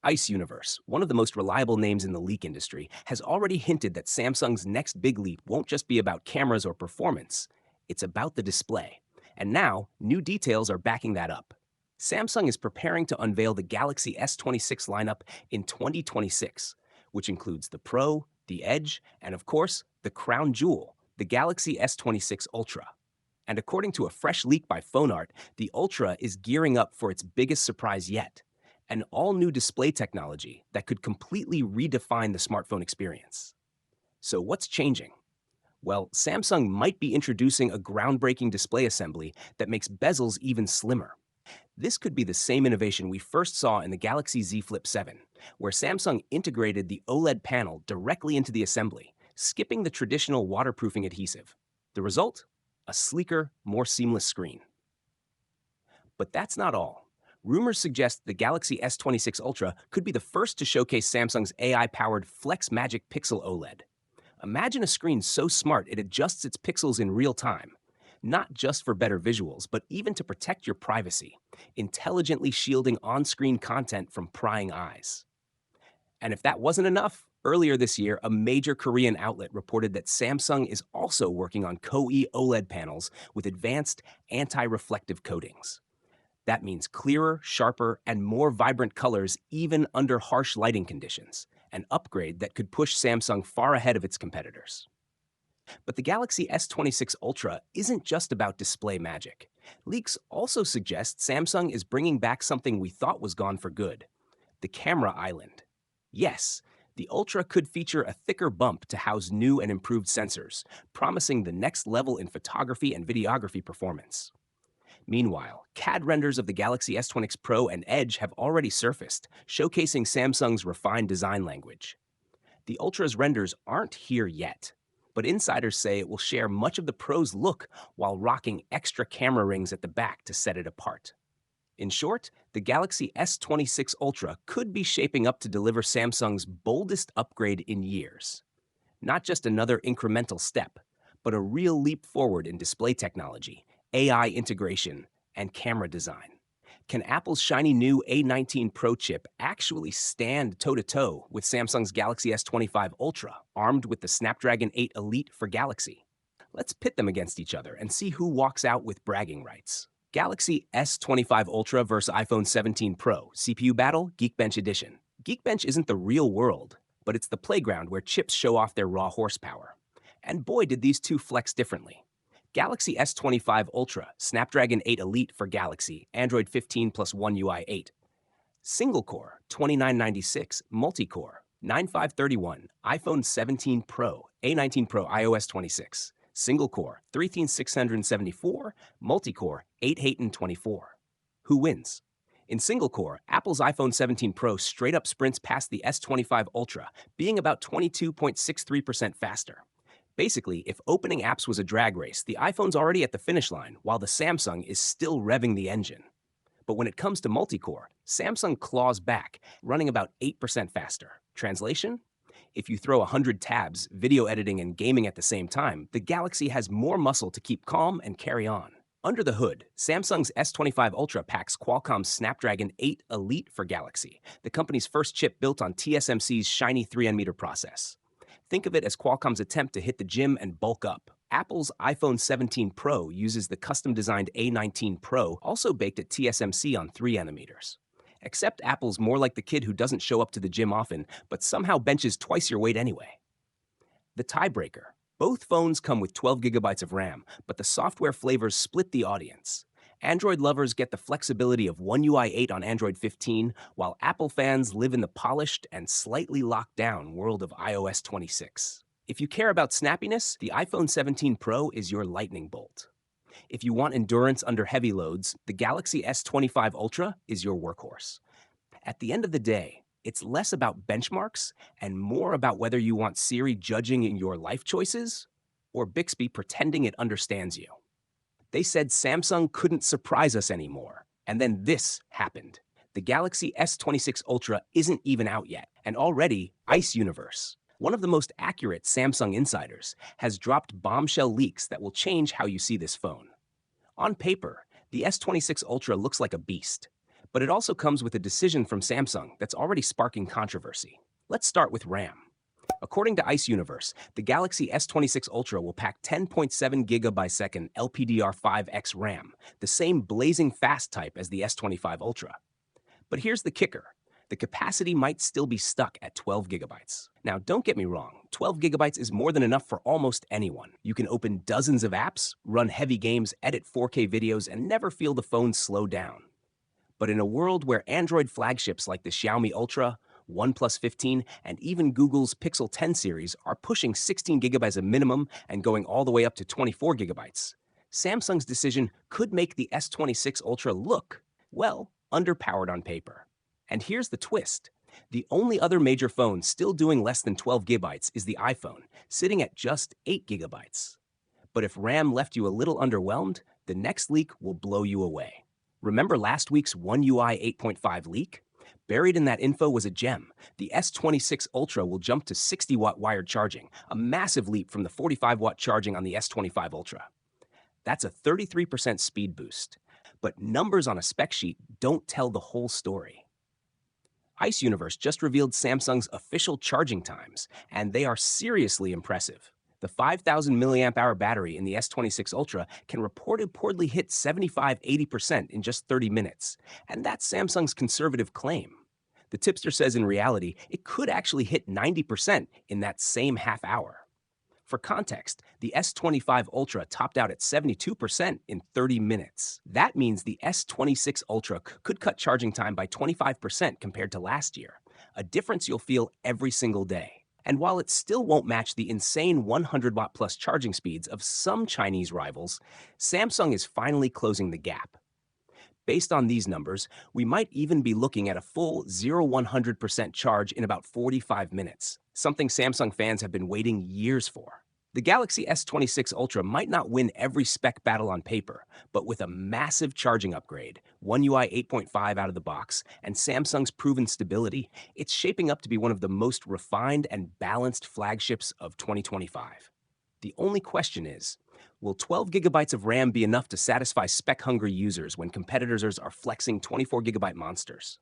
Ice Universe, one of the most reliable names in the leak industry, has already hinted that Samsung's next big leap won't just be about cameras or performance, it's about the display. And now, new details are backing that up. Samsung is preparing to unveil the Galaxy S26 lineup in 2026, which includes the Pro, the Edge, and of course, the crown jewel, the Galaxy S26 Ultra. And according to a fresh leak by PhoneArt, the Ultra is gearing up for its biggest surprise yet, an all-new display technology that could completely redefine the smartphone experience. So what's changing? Well, Samsung might be introducing a groundbreaking display assembly that makes bezels even slimmer. This could be the same innovation we first saw in the Galaxy Z Flip 7, where Samsung integrated the OLED panel directly into the assembly, skipping the traditional waterproofing adhesive. The result? A sleeker, more seamless screen. But that's not all. Rumors suggest the Galaxy S26 Ultra could be the first to showcase Samsung's AI-powered Flex Magic Pixel OLED. Imagine a screen so smart it adjusts its pixels in real time, not just for better visuals, but even to protect your privacy, intelligently shielding on-screen content from prying eyes. And if that wasn't enough, earlier this year, a major Korean outlet reported that Samsung is also working on Koei OLED panels with advanced anti-reflective coatings. That means clearer, sharper, and more vibrant colors even under harsh lighting conditions, an upgrade that could push Samsung far ahead of its competitors. But the Galaxy S26 Ultra isn't just about display magic. Leaks also suggest Samsung is bringing back something we thought was gone for good: the camera island. Yes, the Ultra could feature a thicker bump to house new and improved sensors, promising the next level in photography and videography performance. Meanwhile, CAD renders of the Galaxy S26 Pro and Edge have already surfaced, showcasing Samsung's refined design language. The Ultra's renders aren't here yet, but insiders say it will share much of the Pro's look while rocking extra camera rings at the back to set it apart. In short, the Galaxy S26 Ultra could be shaping up to deliver Samsung's boldest upgrade in years. Not just another incremental step, but a real leap forward in display technology, AI integration, and camera design. Can Apple's shiny new A19 Pro chip actually stand toe-to-toe with Samsung's Galaxy S25 Ultra, armed with the Snapdragon 8 Elite for Galaxy? Let's pit them against each other and see who walks out with bragging rights. Galaxy S25 Ultra versus iPhone 17 Pro, CPU battle, Geekbench edition. Geekbench isn't the real world, but it's the playground where chips show off their raw horsepower. And boy, did these two flex differently. Galaxy S25 Ultra, Snapdragon 8 Elite for Galaxy, Android 15 plus One UI 8. Single core, 2996, multi-core, 9531, iPhone 17 Pro, A19 Pro, iOS 26. Single core, 13674, multi-core, 824. Who wins? In single core, Apple's iPhone 17 Pro straight up sprints past the S25 Ultra, being about 22.63% faster. Basically, if opening apps was a drag race, the iPhone's already at the finish line, while the Samsung is still revving the engine. But when it comes to multi-core, Samsung claws back, running about 8% faster. Translation? If you throw 100 tabs, video editing, and gaming at the same time, the Galaxy has more muscle to keep calm and carry on. Under the hood, Samsung's S25 Ultra packs Qualcomm's Snapdragon 8 Elite for Galaxy, the company's first chip built on TSMC's shiny 3nm process. Think of it as Qualcomm's attempt to hit the gym and bulk up. Apple's iPhone 17 Pro uses the custom-designed A19 Pro, also baked at TSMC on 3nm. Except Apple's more like the kid who doesn't show up to the gym often, but somehow benches twice your weight anyway. The tiebreaker. Both phones come with 12 gigabytes of RAM, but the software flavors split the audience. Android lovers get the flexibility of One UI 8 on Android 15, while Apple fans live in the polished and slightly locked down world of iOS 26. If you care about snappiness, the iPhone 17 Pro is your lightning bolt. If you want endurance under heavy loads, the Galaxy S25 Ultra is your workhorse. At the end of the day, it's less about benchmarks and more about whether you want Siri judging your life choices or Bixby pretending it understands you. They said Samsung couldn't surprise us anymore, and then this happened. The Galaxy S26 Ultra isn't even out yet, and already Ice Universe, one of the most accurate Samsung insiders, has dropped bombshell leaks that will change how you see this phone. On paper, the S26 Ultra looks like a beast, But it also comes with a decision from Samsung that's already sparking controversy. Let's start with RAM. According to Ice Universe, the Galaxy S26 Ultra will pack 10.7 GB LPDR5X RAM, the same blazing fast type as the S25 Ultra. But here's the kicker. The capacity might still be stuck at 12 gigabytes. Now, don't get me wrong, 12 gigabytes is more than enough for almost anyone. You can open dozens of apps, run heavy games, edit 4K videos, and never feel the phone slow down. But in a world where Android flagships like the Xiaomi Ultra, OnePlus 15, and even Google's Pixel 10 series are pushing 16 gigabytes a minimum and going all the way up to 24 gigabytes, Samsung's decision could make the S26 Ultra look, well, underpowered on paper. And here's the twist. The only other major phone still doing less than 12 gigabytes is the iPhone, sitting at just 8 gigabytes. But if RAM left you a little underwhelmed, the next leak will blow you away. Remember last week's One UI 8.5 leak? Buried in that info was a gem. The S26 Ultra will jump to 60-watt wired charging, a massive leap from the 45-watt charging on the S25 Ultra. That's a 33% speed boost. But numbers on a spec sheet don't tell the whole story. Ice Universe just revealed Samsung's official charging times, and they are seriously impressive. The 5,000 mAh battery in the S26 Ultra can reportedly hit 75–80% in just 30 minutes, and that's Samsung's conservative claim. The tipster says in reality, it could actually hit 90% in that same half hour. For context, the S25 Ultra topped out at 72% in 30 minutes. That means the S26 Ultra could cut charging time by 25% compared to last year, a difference you'll feel every single day. And while it still won't match the insane 100-watt plus charging speeds of some Chinese rivals, Samsung is finally closing the gap. Based on these numbers, we might even be looking at a full 0–100% charge in about 45 minutes, something Samsung fans have been waiting years for. The Galaxy S26 Ultra might not win every spec battle on paper, but with a massive charging upgrade, One UI 8.5 out of the box, and Samsung's proven stability, it's shaping up to be one of the most refined and balanced flagships of 2025. The only question is, will 12 gigabytes of RAM be enough to satisfy spec-hungry users when competitors are flexing 24 gigabyte monsters?